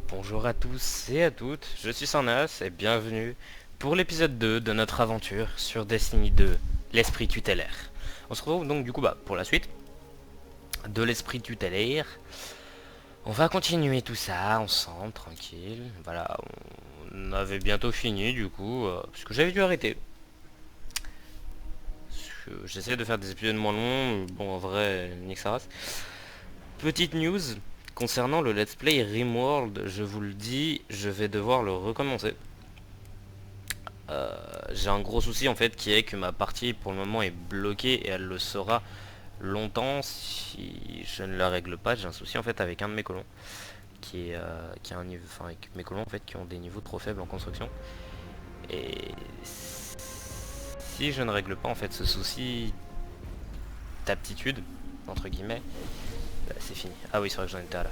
Bonjour à tous et à toutes, je suis Sanas et bienvenue pour l'épisode 2 de notre aventure sur Destiny 2, l'esprit tutélaire. On se retrouve donc du coup pour la suite de l'esprit tutélaire. On va continuer tout ça ensemble, tranquille. Voilà, on avait bientôt fini du coup, parce que j'avais dû arrêter. J'essaie de faire des épisodes moins longs, bon en vrai, nique sa race. Petite news concernant le let's play Rimworld, je vous le dis, je vais devoir le recommencer. J'ai un gros souci en fait qui est que ma partie pour le moment est bloquée et elle le sera longtemps si je ne la règle pas. J'ai un souci en fait avec un de mes colons qui a un niveau, enfin avec mes colons en fait qui ont des niveaux trop faibles en construction, et si je ne règle pas en fait ce souci d'aptitude entre guillemets, bah, c'est fini. Ah oui, c'est vrai que j'en étais à là.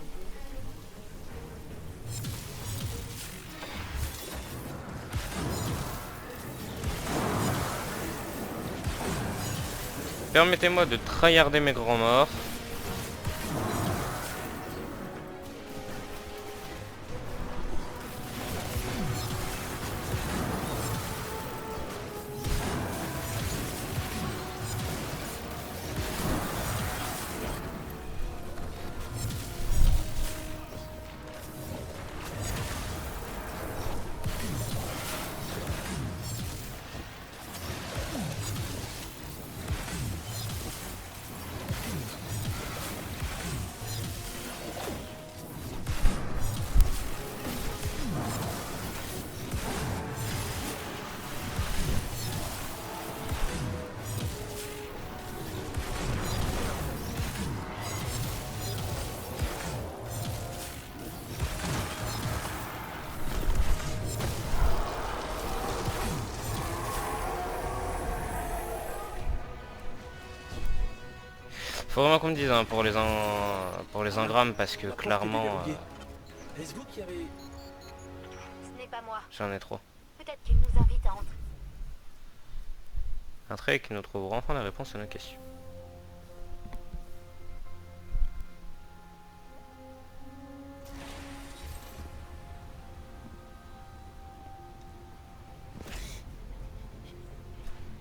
Permettez-moi de tryharder mes grands morts. Faut vraiment qu'on me dise hein, pour les engrammes parce que La porte est clairement déverrouillée. Est-ce vous qui avez... Ce n'est pas moi. j'en ai trop. Peut-être qu'il nous invite à entrer. Un trait qui nous trouvera enfin la réponse à nos questions.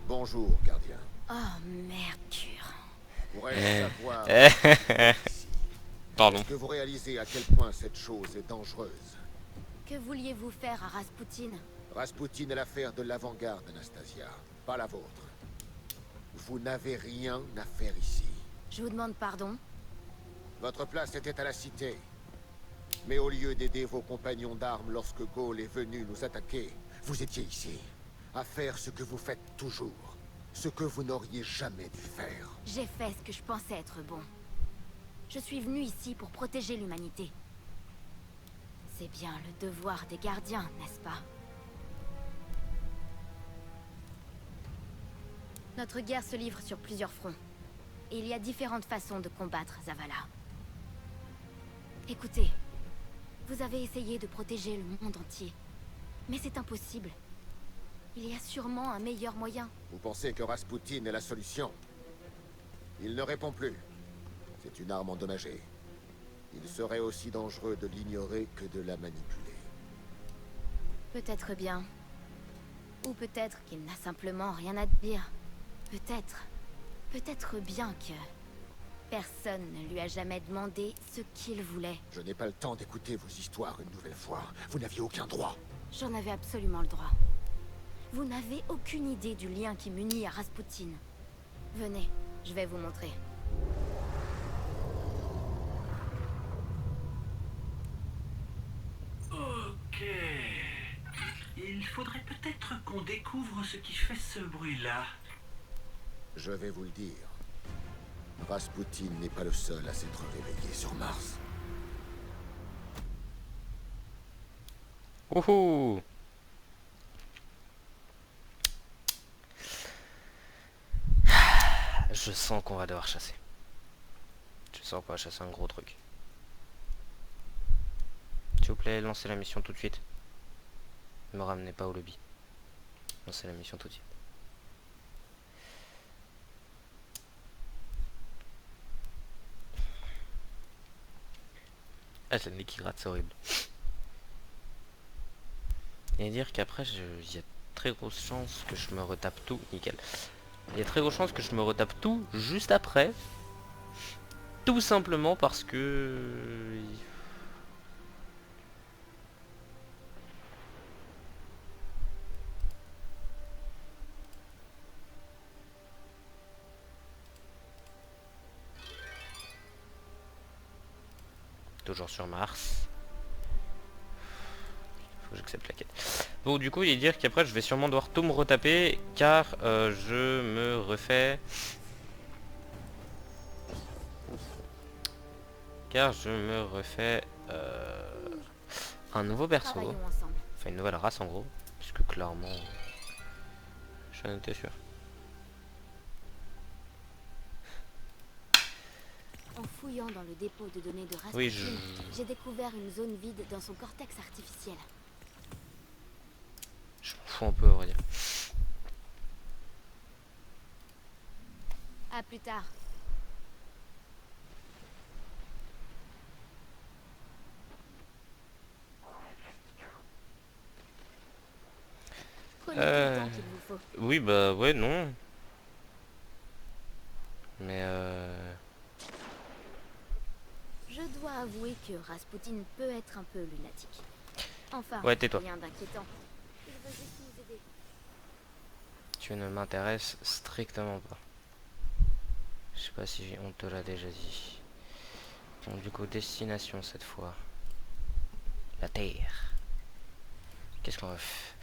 Bonjour, gardien. Oh merde, Cure. Pourrais-je savoir Eh, ce que vous faites ici? Pardon. Est-ce que vous réalisez à quel point cette chose est dangereuse? Que vouliez-vous faire à Rasputin? Rasputin est l'affaire de l'avant-garde, Anastasia, pas la vôtre. Vous n'avez rien à faire ici. Je vous demande pardon. Votre place était à la cité. Mais au lieu d'aider vos compagnons d'armes lorsque Gaulle est venu nous attaquer, vous étiez ici, à faire ce que vous faites toujours. Ce que vous n'auriez jamais dû faire. J'ai fait ce que je pensais être bon. Je suis venu ici pour protéger l'humanité. C'est bien le devoir des gardiens, n'est-ce pas? Notre guerre se livre sur plusieurs fronts. Et il y a différentes façons de combattre Zavala. Écoutez, vous avez essayé de protéger le monde entier. Mais c'est impossible. Il y a sûrement un meilleur moyen. Vous pensez que Rasputin est la solution? Il ne répond plus. C'est une arme endommagée. Il serait aussi dangereux de l'ignorer que de la manipuler. Peut-être bien. Ou peut-être qu'il n'a simplement rien à dire. Peut-être. Peut-être bien que... personne ne lui a jamais demandé ce qu'il voulait. Je n'ai pas le temps d'écouter vos histoires une nouvelle fois. Vous n'aviez aucun droit. J'en avais absolument le droit. Vous n'avez aucune idée du lien qui m'unit à Rasputin. Venez, je vais vous montrer. Ok. Il faudrait peut-être qu'on découvre ce qui fait ce bruit-là. Je vais vous le dire. Rasputin n'est pas le seul à s'être réveillé sur Mars. Wouhou. Je sens qu'on va devoir chasser. Je sens qu'on va chasser un gros truc. S'il vous plaît, lancez la mission tout de suite. Ne me ramenez pas au lobby. Lancez la mission tout de suite. Ah, c'est le nez qui gratte, c'est horrible. Et dire qu'après, il y a très grosse chance que je me retape tout. Nickel. Il y a très grosse chance que je me retape tout juste après. Tout simplement parce que... Toujours sur Mars. Faut que j'accepte la quête. Bon, du coup, il dire qu'après, je vais sûrement devoir tout me retaper, car je me refais... un nouveau perso. Travaillons ensemble. Enfin, une nouvelle race, en gros. Puisque, clairement... J'en étais sûr. En fouillant dans le dépôt de données de Rasputin, Oui, j'ai découvert une zone vide dans son cortex artificiel. je m'en fous un peu, on va dire. À plus tard. Prenez tout le temps qu'il vous faut. Oui, bah, ouais, non. Mais, Je dois avouer que Rasputin peut être un peu lunatique. Enfin, Ouais, tais-toi. rien d'inquiétant. Il veut juste nous aider. tu ne m'intéresses strictement pas. Je sais pas si on te l'a déjà dit. Donc, du coup, destination cette fois. La Terre. Qu'est-ce qu'on va faire?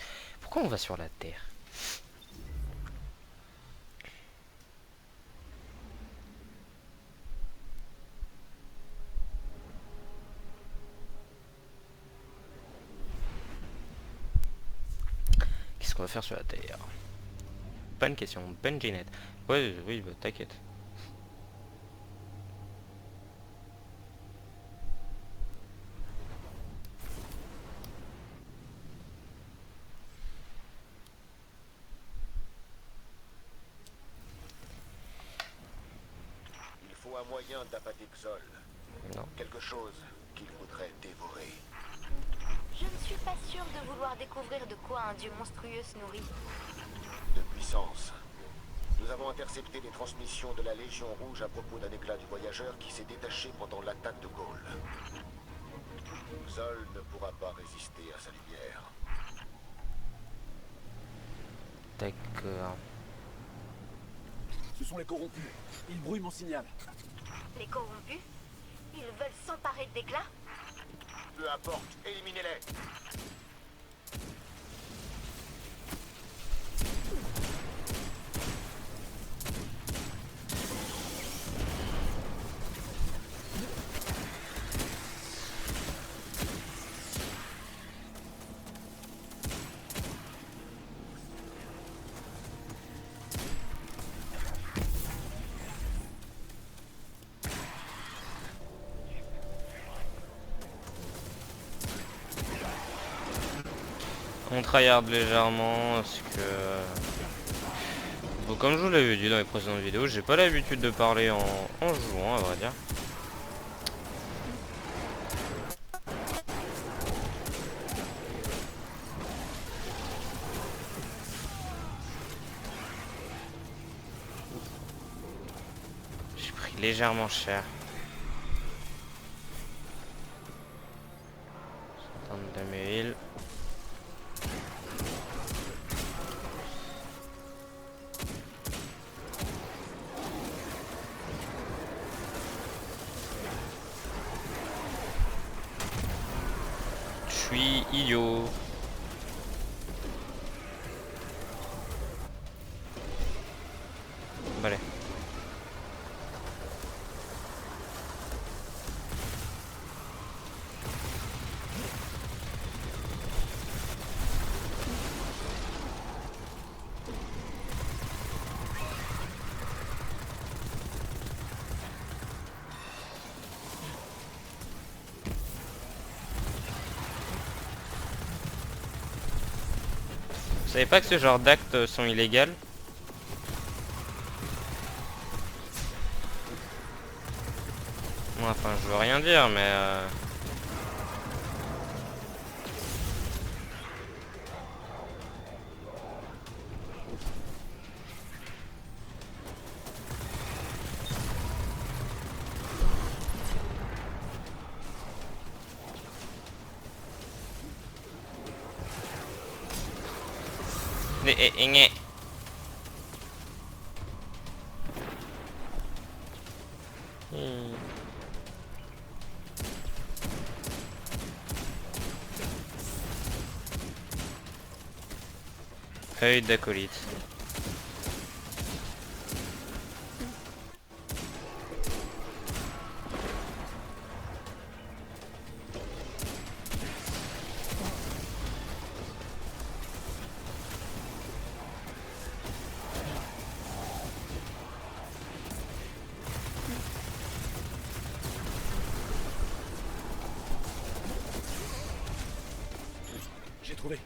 Pourquoi on va sur la Terre? Qu'est-ce qu'on va faire sur la Terre? Bonne question, bonne Ginette. Ouais, oui, bah t'inquiète. Il faut un moyen d'appâter Xol. Non. Quelque chose qu'il voudrait dévorer. Je ne suis pas sûre de vouloir découvrir de quoi un dieu monstrueux se nourrit. De puissance. Nous avons intercepté les transmissions de la Légion Rouge à propos d'un éclat du voyageur qui s'est détaché pendant l'attaque de Gaul. Xol ne pourra pas résister à sa lumière. D'accord. Ce sont les corrompus. Ils brouillent mon signal. Les corrompus? Ils veulent s'emparer de d'éclats? Peu importe, éliminez-les. On tryhard légèrement parce que... Bon, comme je vous l'avais dit dans les précédentes vidéos, j'ai pas l'habitude de parler en jouant, à vrai dire. J'ai pris légèrement cher. 52 000. Je suis idiot. Bah, allez. Vous savez pas que ce genre d'actes sont illégaux? Enfin, je veux rien dire, mais... Œil d'acolyte. J'ai trouvé.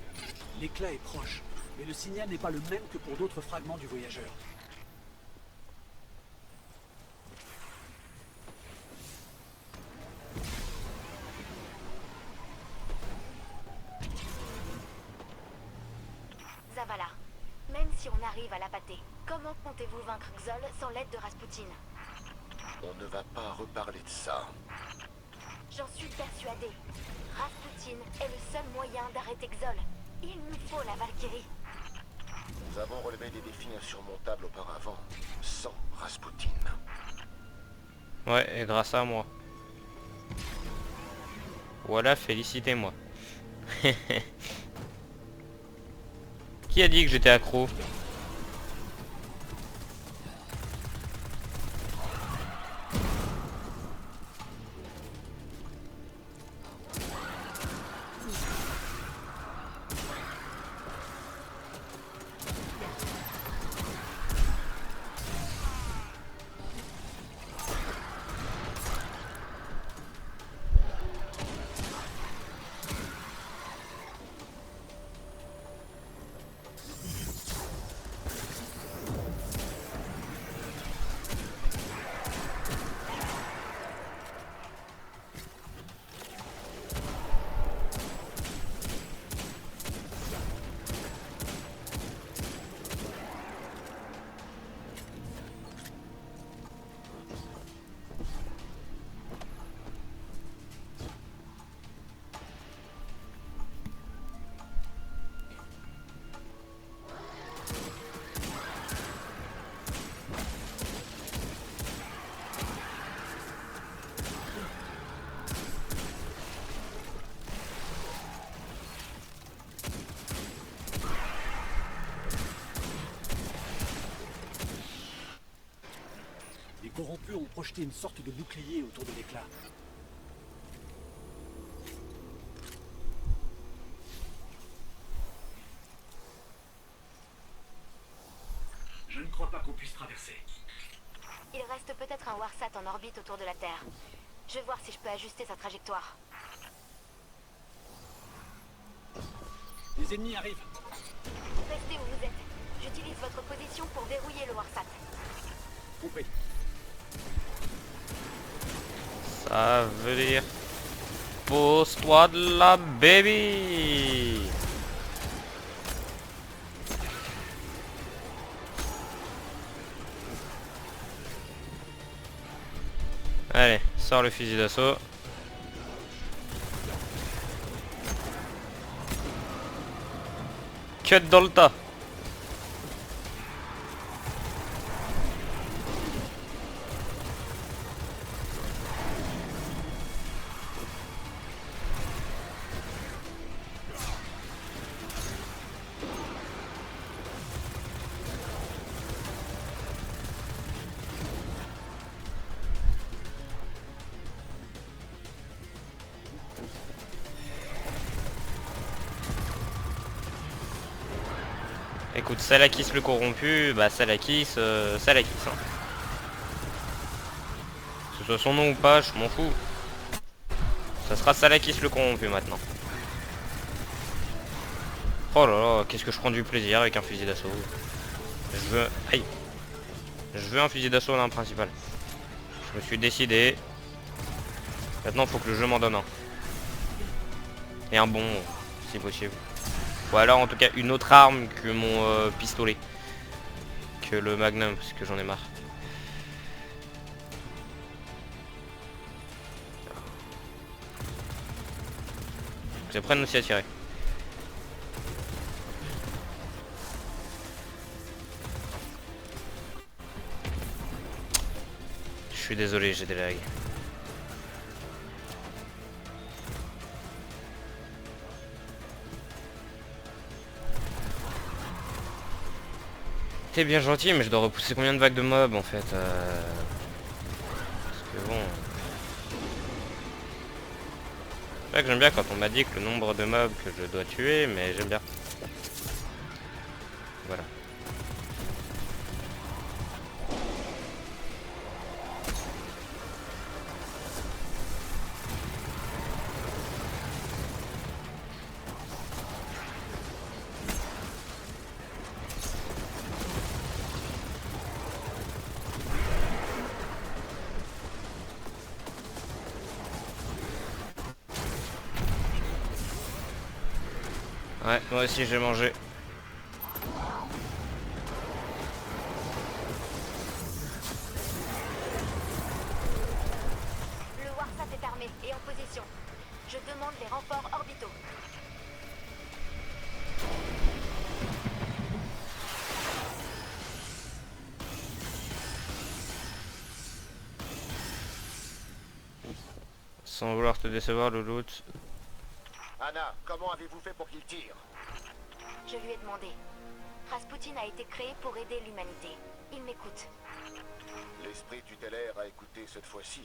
L'éclat est proche, mais le signal n'est pas le même que pour d'autres fragments du voyageur. Zavala, même si on arrive à l'appâter, comment comptez-vous vaincre Xol sans l'aide de Rasputin? On ne va pas reparler de ça. J'en suis persuadée. Rasputin est le seul moyen d'arrêter Xol. Il nous faut la Valkyrie. Nous avons relevé des défis insurmontables auparavant, sans Rasputin. Ouais, et grâce à moi. Voilà, félicitez-moi. Qui a dit que j'étais accro? Les corrompus ont projeté une sorte de bouclier autour de l'éclat. Je ne crois pas qu'on puisse traverser. Il reste peut-être un Warsat en orbite autour de la Terre. Je vais voir si je peux ajuster sa trajectoire. Les ennemis arrivent. Restez où vous êtes. J'utilise votre position pour verrouiller le Warsat. Compris. Ça veut dire... Pose-toi de la baby. Allez, sors le fusil d'assaut. Cut dans le tas. Écoute, Salakis le corrompu, bah Salakis, Salakis. Hein. Que ce soit son nom ou pas, je m'en fous. Ça sera Salakis le corrompu maintenant. Oh là là, qu'est-ce que je prends du plaisir avec un fusil d'assaut. Je veux... Aïe. Je veux un fusil d'assaut dans le principal. Je me suis décidé. Maintenant, faut que le jeu m'en donne un. Et un bon, si possible. Ou alors en tout cas une autre arme que mon pistolet. Que le Magnum, parce que j'en ai marre. Ils apprennent aussi à tirer. suis désolé, j'ai des lags. T'es bien gentil, mais je dois repousser combien de vagues de mobs en fait Parce que bon... C'est vrai que j'aime bien quand on m'a dit que le nombre de mobs que je dois tuer, mais j'aime bien. Voilà. Ouais, moi aussi j'ai mangé. Le Warsat est armé et en position. Je demande les renforts orbitaux. Sans vouloir te décevoir, Louloute. Anna, comment avez-vous fait pour qu'il tire? Je lui ai demandé. Rasputin a été créé pour aider l'humanité. Il m'écoute. L'esprit tutélaire a écouté cette fois-ci.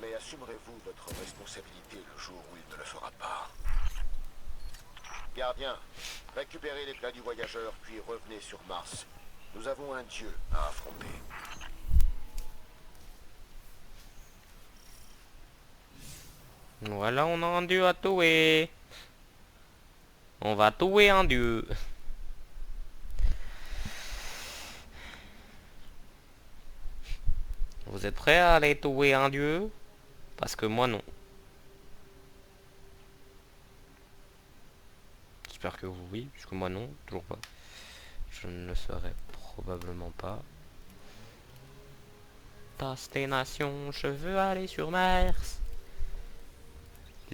Mais assumerez-vous votre responsabilité le jour où il ne le fera pas? Gardien, récupérez l'éclat du voyageur, puis revenez sur Mars. Nous avons un dieu à affronter. Voilà, on a un dieu à tuer. On va tuer un dieu. Vous êtes prêts à aller tuer un dieu? Parce que moi non. J'espère que vous oui, puisque moi non, toujours pas. Je ne le serai probablement pas. Destination, je veux aller sur Mars.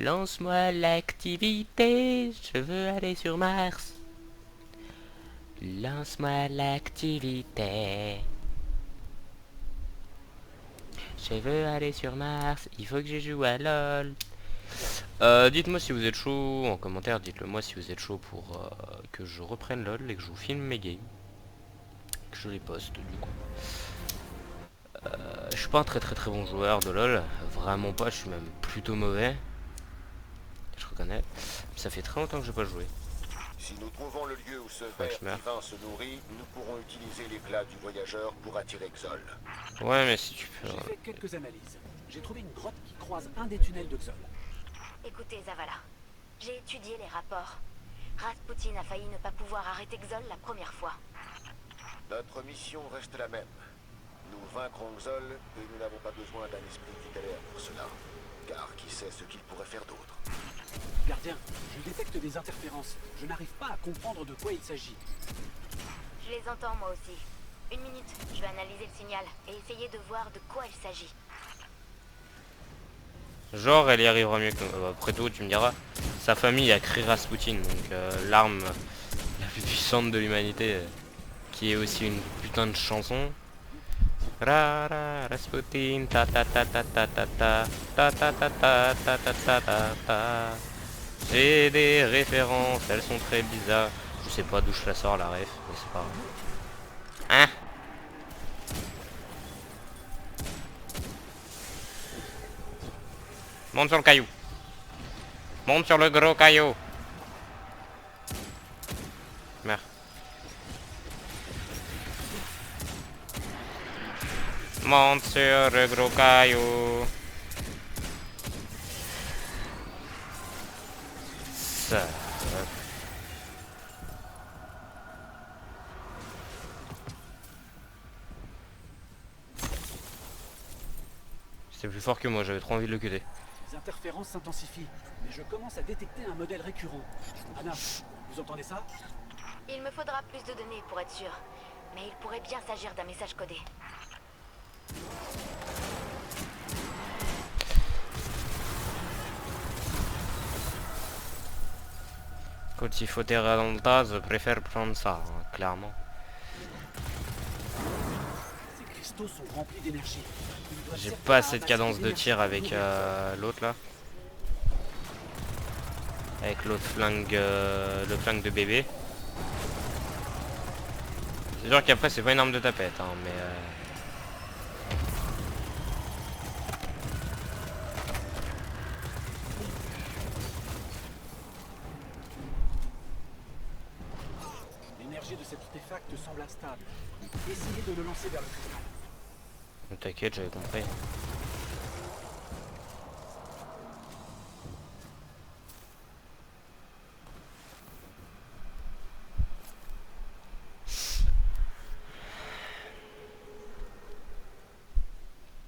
Lance-moi l'activité, je veux aller sur Mars. Lance-moi l'activité. Je veux aller sur Mars, il faut que je joue à LOL. Dites-moi si vous êtes chaud, en commentaire, dites-le moi si vous êtes chaud pour que je reprenne LOL et que je vous filme mes games. Que je les poste du coup. Je suis pas un très bon joueur de LOL, vraiment pas, je suis même plutôt mauvais. Je reconnais. Ça fait très longtemps que j'ai pas joué. Si nous trouvons le lieu où ce que ver je meurs. divin se nourrit, nous pourrons utiliser l'éclat du voyageur pour attirer Xol. Ouais, mais si tu peux... J'ai fait quelques analyses. J'ai trouvé une grotte qui croise un des tunnels de Xol. Écoutez, Zavala. J'ai étudié les rapports. Rasputin a failli ne pas pouvoir arrêter Xol la première fois. Notre mission reste la même. Nous vaincrons Xol et nous n'avons pas besoin d'un esprit tutélaire pour cela. Car qui sait ce qu'il pourrait faire d'autre? Gardien, je détecte des interférences. Je n'arrive pas à comprendre de quoi il s'agit. Je les entends moi aussi. Une minute, je vais analyser le signal et essayer de voir de quoi il s'agit. Genre, elle y arrivera mieux que nous. Après tout, tu me diras, sa famille a créé Rasputin, donc l'arme la plus puissante de l'humanité, qui est aussi une putain de chanson. Rasputin, ta ta ta ta ta ta ta ta ta ta ta ta ta ta ta ta. J'ai des références, elles sont très bizarres. Je sais pas d'où je la sors la ref, mais c'est pas grave. Hein? Monte sur le caillou. Monte sur le gros caillou. Merde. Monte sur le gros caillou. Ça. C'est plus fort que moi, j'avais trop envie de le cuter. Les interférences s'intensifient, mais je commence à détecter un modèle récurrent. Anna, vous entendez ça? Il me faudra plus de données pour être sûr. Mais il pourrait bien s'agir d'un message codé. Quand il faut terrer dans le tas, je préfère prendre ça, hein, clairement. Ces cristaux vaisseaux sont remplis d'énergie. Ils doivent J'ai servir pas à assez de ramasser cadence de l'énergie tir pour avec nourrir le l'autre là. Avec l'autre flingue, le flingue de bébé. C'est sûr qu'après c'est pas une arme de tapette, hein, mais... L'énergie de cet artefact semble instable. Essayez de le lancer vers le cristal. T'inquiète, j'avais compris.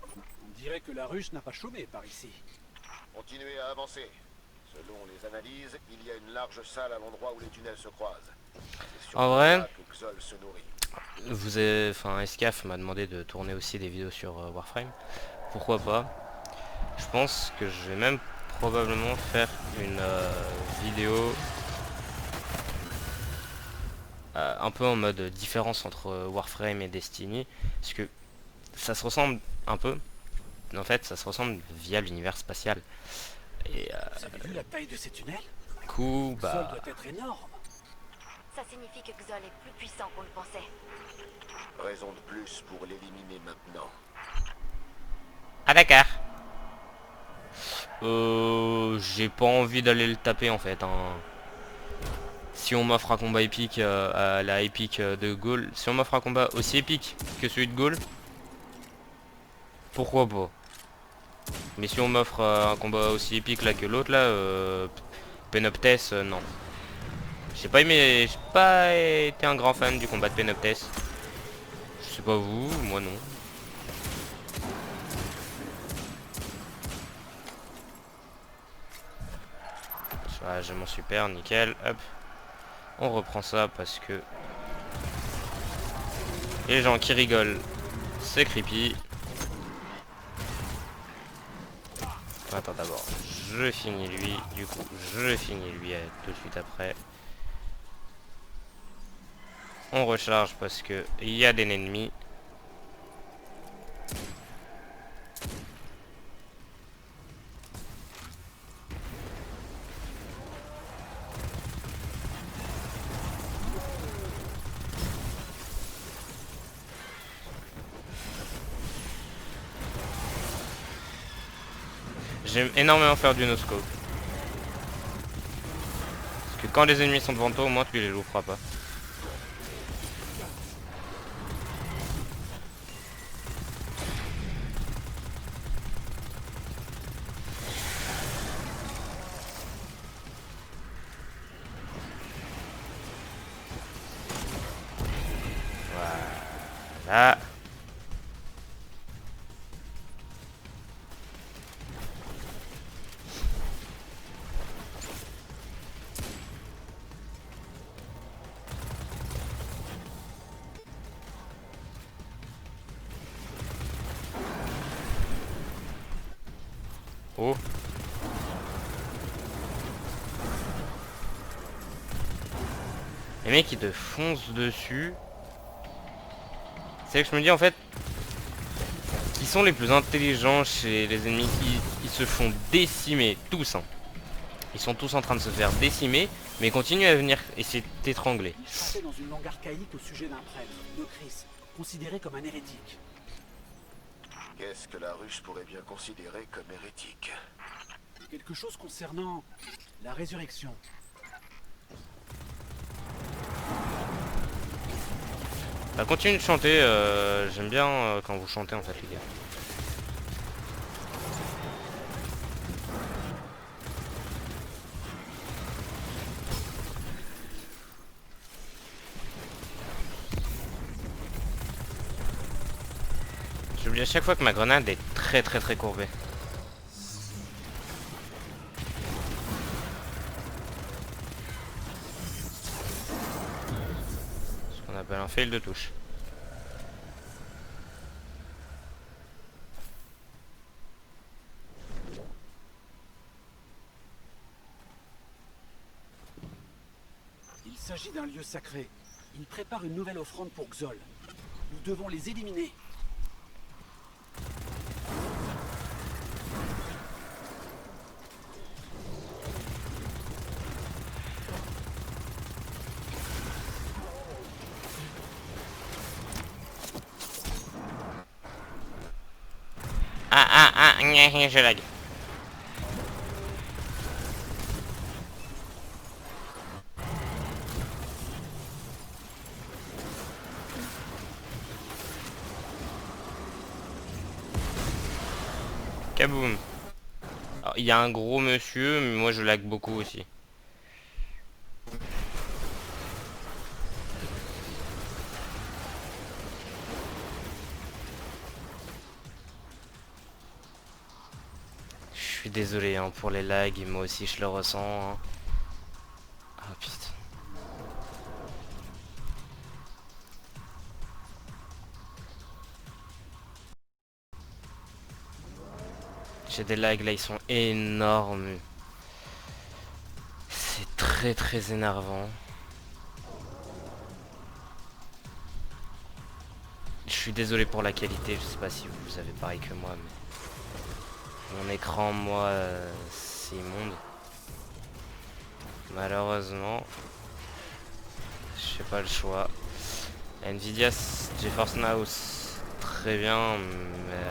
On dirait que la ruche n'a pas chômé par ici. Continuez à avancer. Selon les analyses, il y a une large salle à l'endroit où les tunnels se croisent. C'est surtout En vrai, là que Xol se nourrit. vous avez... Enfin, Escaf m'a demandé de tourner aussi des vidéos sur Warframe. Pourquoi pas? Je pense que je vais même probablement faire une vidéo un peu en mode différence entre Warframe et Destiny, parce que ça se ressemble un peu. En fait, ça se ressemble via l'univers spatial. Et Vous avez vu la taille de ces tunnels? du coup, Xol bah... doit être énorme. Ça signifie que Xol est plus puissant qu'on le pensait. Raison de plus pour l'éliminer maintenant. Ah d'accord. J'ai pas envie d'aller le taper en fait, hein. Si on m'offre un combat épique à la épique de Gaulle, si on m'offre un combat aussi épique que celui de Gaulle, pourquoi pas. Mais si on m'offre un combat aussi épique là que l'autre là, Penoptes, non. J'ai pas été un grand fan du combat de Penoptes. Je sais pas vous, moi non. Voilà, j'ai mon super, nickel, hop. On reprend ça parce que... les gens qui rigolent, c'est creepy. Attends, d'abord, je finis lui, du coup, je finis lui tout de suite après. On recharge parce que il y a des ennemis. J'aime énormément faire du no-scope. Parce que quand les ennemis sont devant toi, au moins tu les louperas pas. Voilà. Oh. Les mecs ils te foncent dessus. C'est que je me dis en fait, qui sont les plus intelligents chez les ennemis. Ils se font décimer tous, hein. Ils sont tous en train de se faire décimer, mais ils continuent à venir essayer de t'étrangler. Il chantait dans une langue archaïque au sujet d'un prêtre, de Chris, considéré comme un hérétique. Qu'est-ce que la ruche pourrait bien considérer comme hérétique? Quelque chose concernant la résurrection. Bah, continue de chanter, j'aime bien quand vous chantez en fait les gars. J'oublie à chaque fois que ma grenade est très courbée. Ce qu'on appelle un fail de touche. Il s'agit d'un lieu sacré. Ils préparent une nouvelle offrande pour Xol. Nous devons les éliminer. je lag. Kaboum. Il y a un gros monsieur, mais moi je lag beaucoup aussi. Je suis désolé hein, pour les lags, moi aussi je le ressens. Hein. Ah putain. J'ai des lags là, ils sont énormes. C'est très énervant. Je suis désolé pour la qualité, je sais pas si vous avez pareil que moi, mais mon écran, moi, c'est immonde. Malheureusement, j'ai pas le choix. Nvidia GeForce Now, très bien, mais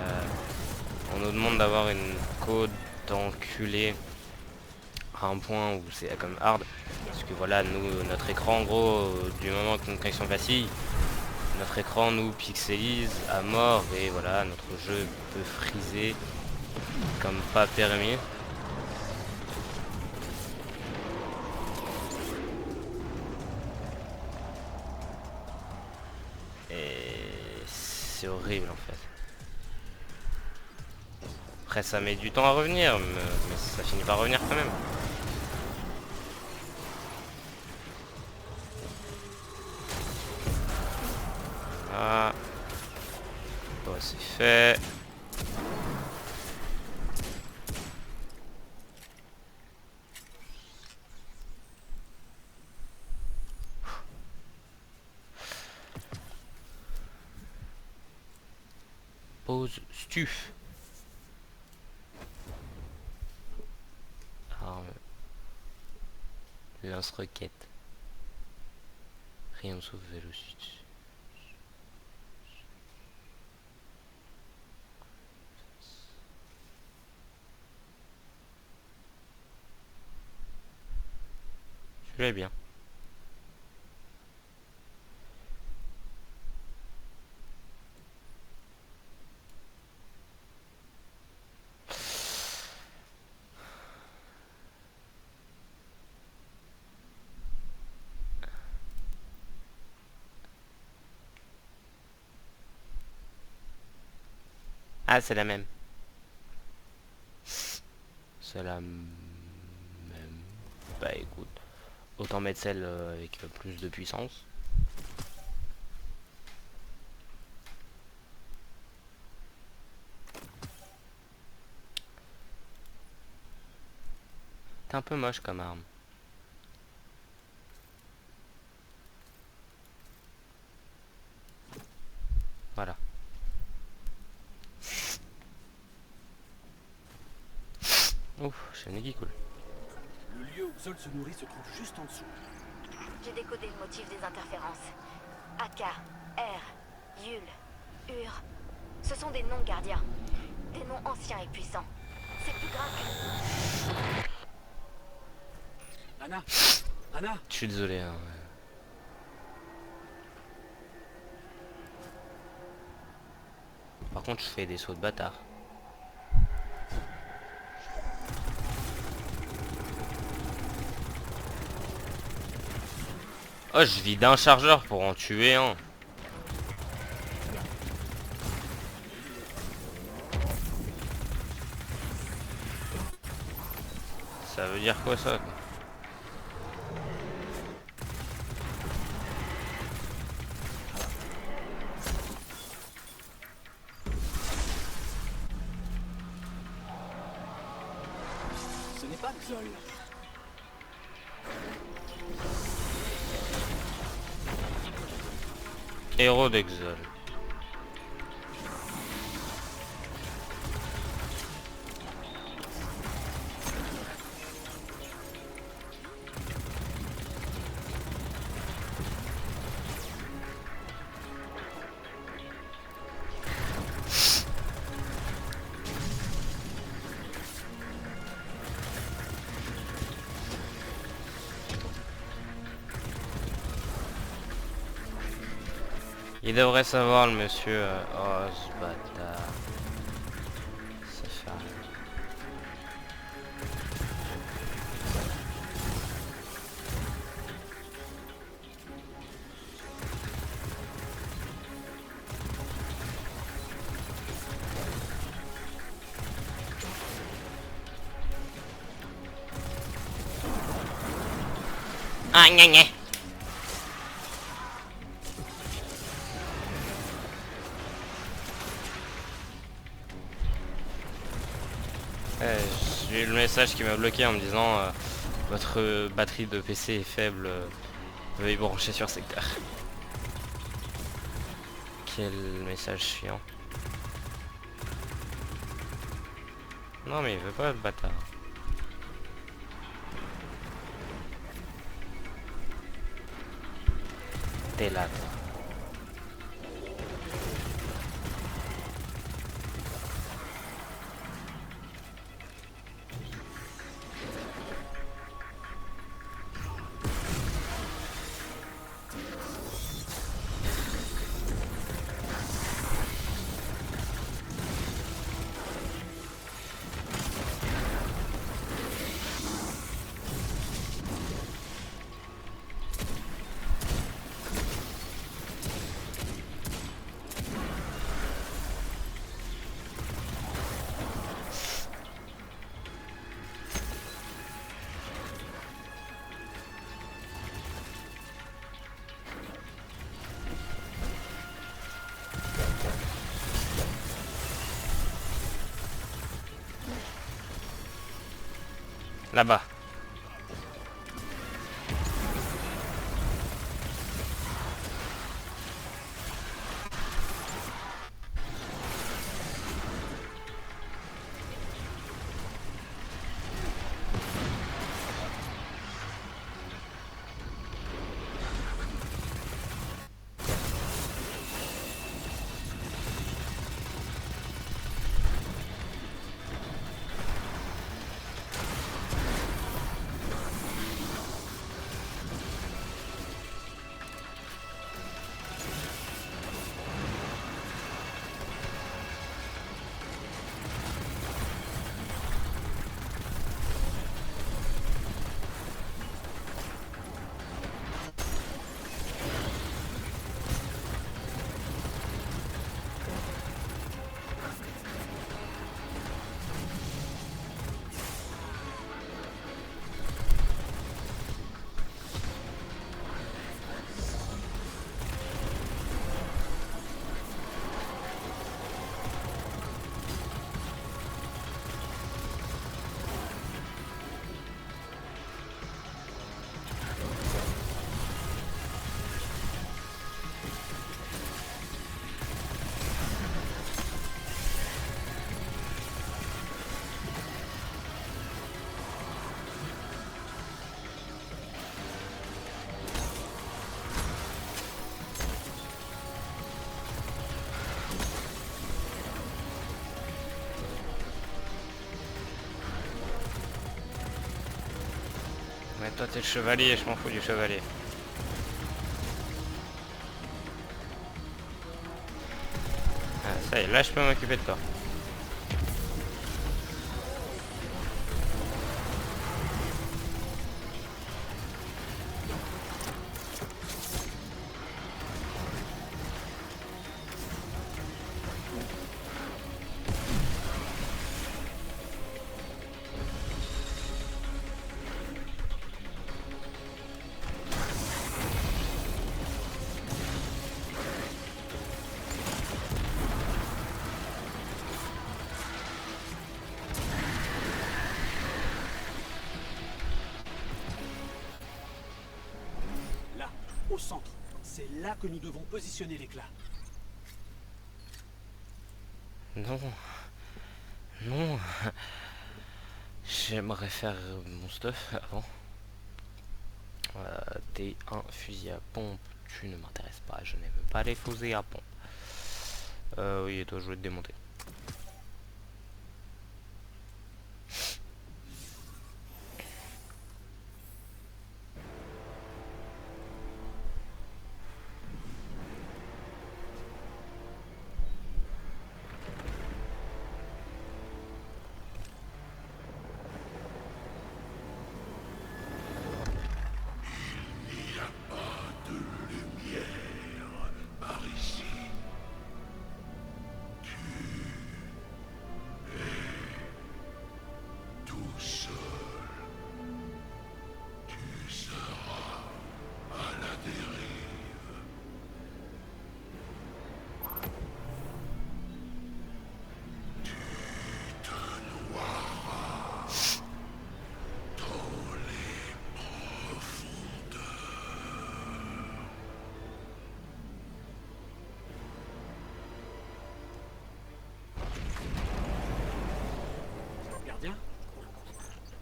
on nous demande d'avoir une code d'enculé à un point où c'est comme hard. Parce que voilà, nous, notre écran, en gros, du moment qu'une connexion vacille, notre écran nous pixelise à mort et voilà, notre jeu peut friser comme pas permis. Et c'est horrible en fait. Après ça met du temps à revenir, mais ça finit par revenir quand même. Voilà. Bon, c'est fait. Pause stuf. Arme. Lance-roquette. Rien sauf vélocité. Je vais bien. Ah, c'est la même. C'est la même. Bah écoute, autant mettre celle avec plus de puissance. T'es un peu moche comme arme. Voilà. Ouf, j'ai le nez qui coule. Le lieu où Zol se nourrit se trouve juste en dessous. J'ai décodé le motif des interférences. Aka, R, Yul, Ur. Ce sont des noms gardiens. Des noms anciens et puissants. C'est plus grave que... Anna, Anna, Je suis désolé. Hein, ouais. Par contre, je fais des sauts de bâtard. Oh, je vide un chargeur pour en tuer un. Ça veut dire quoi ça? ce n'est pas Zol. Héros d'Exol. Il devrait savoir le monsieur. Oh ce bâtard. Ça fait rien. Ah gna gna. J'ai eu le message qui m'a bloqué en me disant votre batterie de PC est faible, veuillez brancher sur secteur. Quel message chiant. Non mais il veut pas le bâtard. T'es là toi. Là-bas. Mais toi t'es le chevalier, je m'en fous du chevalier. Ah, ça y est, là je peux m'occuper de toi. Là, au centre. C'est là que nous devons positionner l'éclat. Non. Non. J'aimerais faire mon stuff avant. T'es un fusil à pompe. Tu ne m'intéresses pas. Je n'aime pas les fusils à pompe. Oui, et toi je vais te démonter.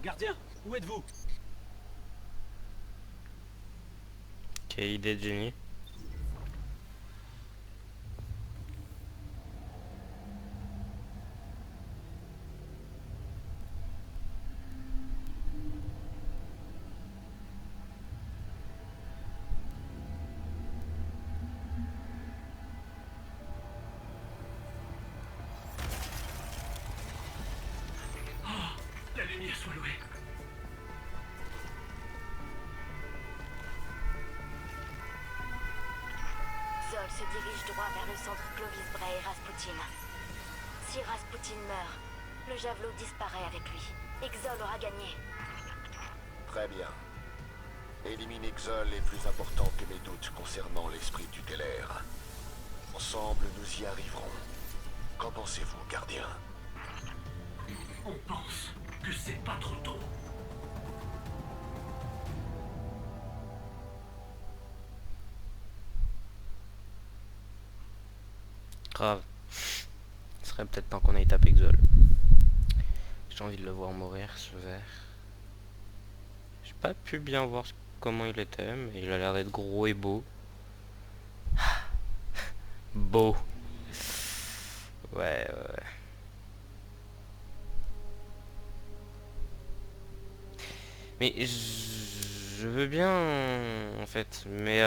Gardien, où êtes-vous? Quelle idée de génie. La lumière soit louée. Zol se dirige droit vers le centre Clovis Bray et Rasputin. Si Rasputin meurt, le javelot disparaît avec lui. Exol aura gagné. Très bien. Éliminer Xol est plus important que mes doutes concernant l'esprit tutélaire. Ensemble, nous y arriverons. Qu'en pensez-vous, gardien? On pense que c'est pas trop tôt. Grave. Il serait peut-être temps qu'on aille taper Xol. J'ai envie de le voir mourir, ce verre. J'ai pas pu bien voir comment il était, mais il a l'air d'être gros et beau. Beau. Ouais, ouais. Mais je veux bien, en fait, mais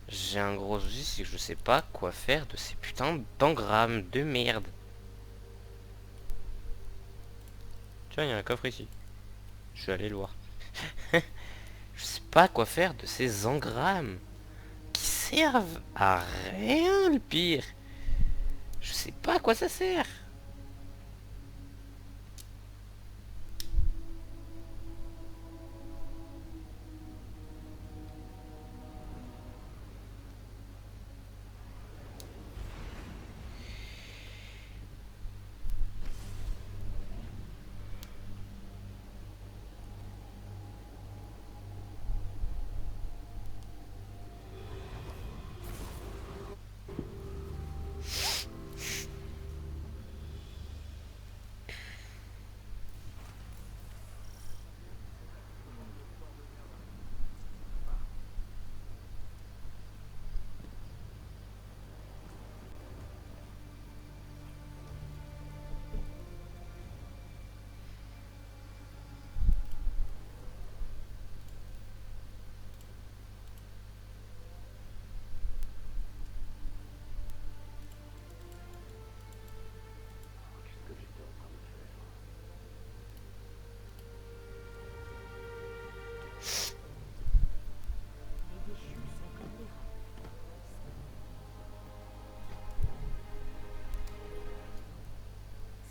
j'ai un gros souci, c'est que je sais pas quoi faire de ces putains d'engrammes de merde. Tiens, il y a un coffre ici. Je vais aller le voir. Je sais pas quoi faire de ces engrammes qui servent à rien, le pire. Je sais pas à quoi ça sert.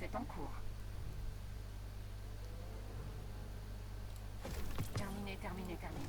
C'est en cours. Terminé, terminé, terminé.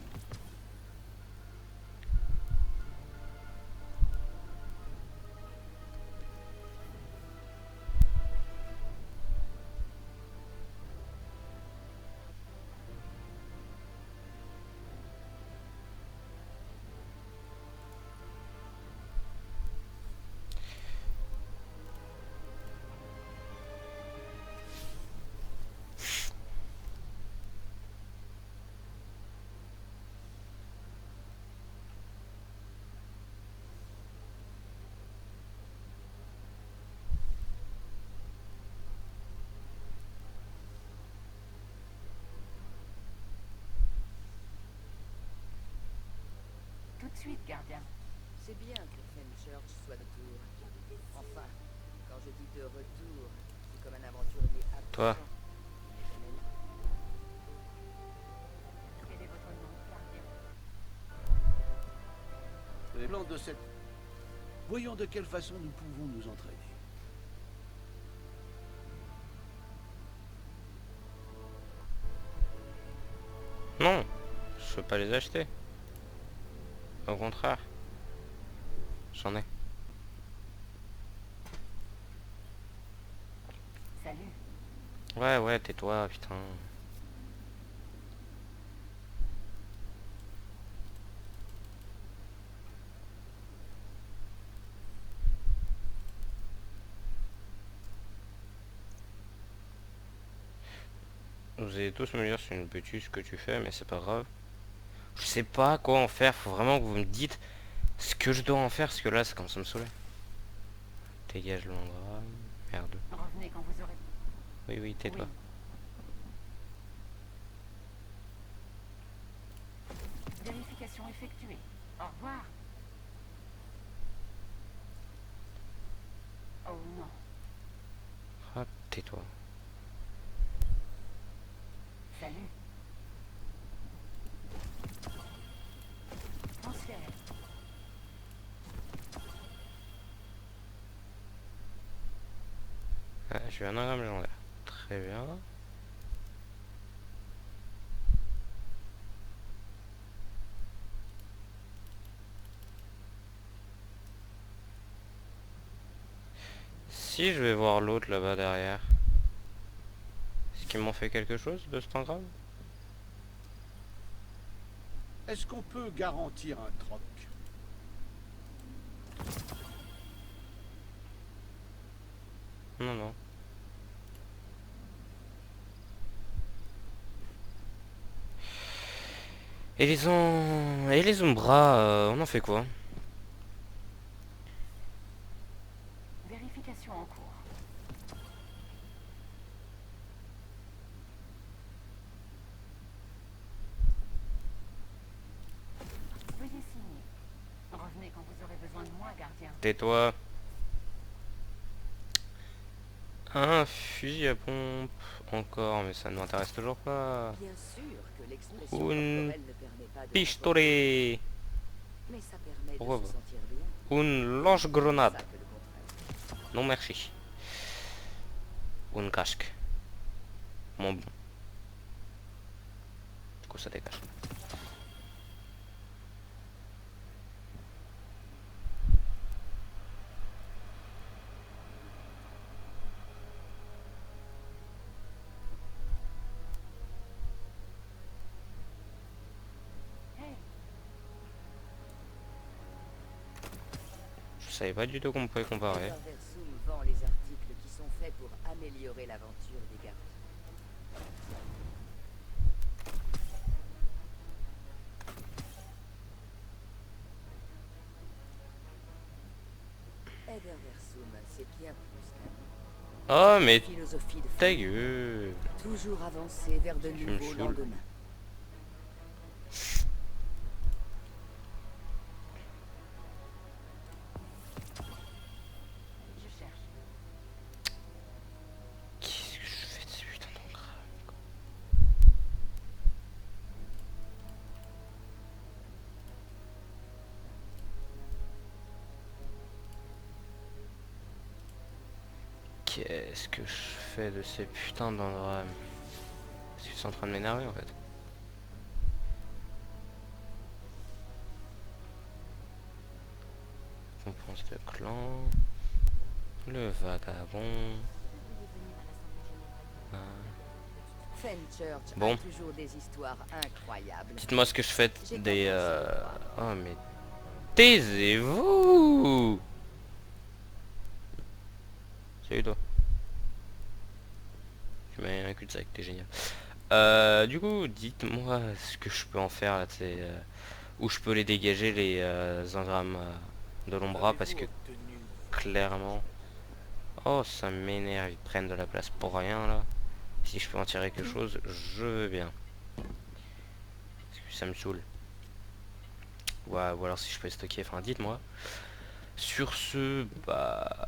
Tout de suite, gardien. C'est bien que Fenchurch soit de retour. Enfin, quand je dis de retour, c'est comme un aventurier absent. Toi. Mais jamais là. Quel est votre nom, gardien? Les plans de cette... Voyons de quelle façon nous pouvons nous entraîner. Non, je veux pas les acheter. Au contraire. J'en ai. Salut. Ouais, tais-toi, putain. vous allez tous me dire c'est une bêtise ce que tu fais, mais c'est pas grave. Je sais pas quoi en faire, faut vraiment que vous me dites ce que je dois en faire, parce que là, ça commence à me saouler. Dégage l'endroit. Merde. Revenez quand vous aurez... Oui, oui, tais-toi. Vérification effectuée. Au revoir. Oh non. Ah, tais-toi. Salut. Transfert. Ah, j'ai un engramme légendaire. Très bien. Si je vais voir l'autre là-bas derrière. Est-ce qu'ils m'ont fait quelque chose de cet engramme? Est-ce qu'on peut garantir un troc? Non, non. Et les Umbras, on en fait quoi? Vérification en cours. Veuillez signer. Revenez quand vous aurez besoin de moi, gardien. Tais-toi. Un fusil à pompe. Encore, mais ça ne m'intéresse toujours pas. Bien sûr que l'expression Une corporelle ne permet pas de pistolet. mais ça permet Pourquoi de se pas? sentir bien. Une lance-grenade. Ça que le contraire. Non merci. Une casque. Mon bon. Du coup ça dégage. Hey, Je savais pas du tout qu'on pouvait comparer. Versum vend les articles qui sont faits pour améliorer l'aventure des gardiens. Versum, c'est bien plus Oh mais qu'une philosophie de ta vie. gueule. Toujours avancer vers de Tu me nouveaux saoules. lendemains. je cherche. Qu'est-ce que je fais de ces putains d'engrammes? Qu'est-ce que je fais de ces putains d'engrammes? Parce que c'est en train de m'énerver en fait. Compense de clan. Le vagabond. Ah. Fenchurch Bon. a toujours des histoires incroyables. Dites-moi ce que je fais J'ai des... commencé à le voir. Oh mais... Taisez-vous! Salut toi. Tu mets un cul-de-sac, t'es génial. Du coup, dites-moi ce que je peux en faire là, c'est... où je peux les dégager les engrammes de l'ombra parce que clairement... Oh ça m'énerve, ils prennent de la place pour rien là. Si je peux en tirer quelque chose, je veux bien. Parce que ça me saoule. Ouais, ou alors si je peux stocker, enfin dites-moi. Sur ce, bah...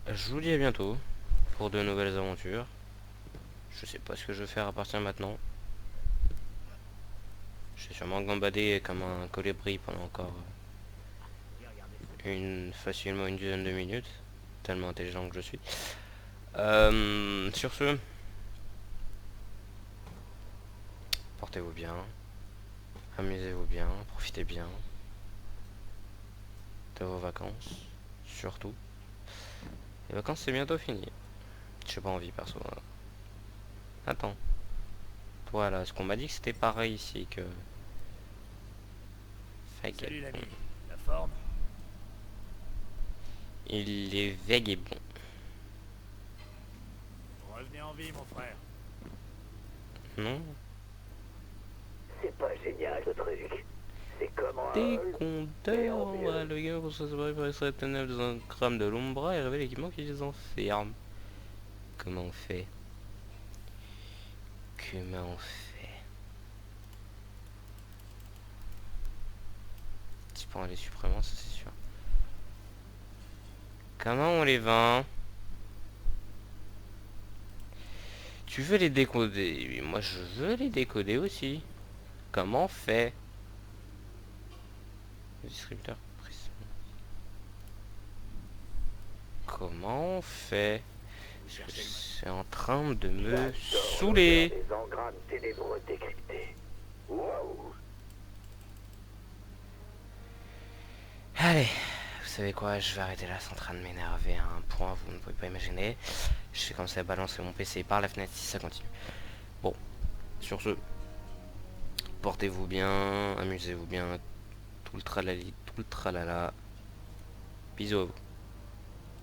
Je vous dis à bientôt pour de nouvelles aventures. Je sais pas ce que je vais faire à partir de maintenant. Je vais sûrement gambader comme un colibri pendant encore facilement une dizaine de minutes. Tellement intelligent que je suis. Sur ce, portez-vous bien. Amusez-vous bien, profitez bien de vos vacances, surtout. Les vacances c'est bientôt fini. J'ai pas envie perso. Attends. Toi là, est-ce qu'on m'a dit que c'était pareil ici que... Salut l'ami, la forme? Il est vagabond. Revenez en vie mon frère. Non. C'est pas génial ce truc. C'est comment Des compteurs, ouais, le game pour se séparer par extrait ténèbres dans un crâne de l'Ombra et révéler l'équipement qui les enferme. Comment on fait? Comment on fait? Tu prends les supprimer, ça c'est sûr. Comment on les vend? Tu veux les décoder? Oui, moi je veux les décoder aussi. Comment on fait? Le distributeur Prism. Comment on fait? C'est en train de me saouler. Des engrammes ténébreux décryptés. Wow. Allez, vous savez quoi, je vais arrêter là, c'est en train de m'énerver à un point, vous ne pouvez pas imaginer. Je vais commencer à balancer mon PC par la fenêtre si ça continue. Bon, sur ce, portez-vous bien, amusez-vous bien, tout le tralali, tout le tralala. Bisous à vous.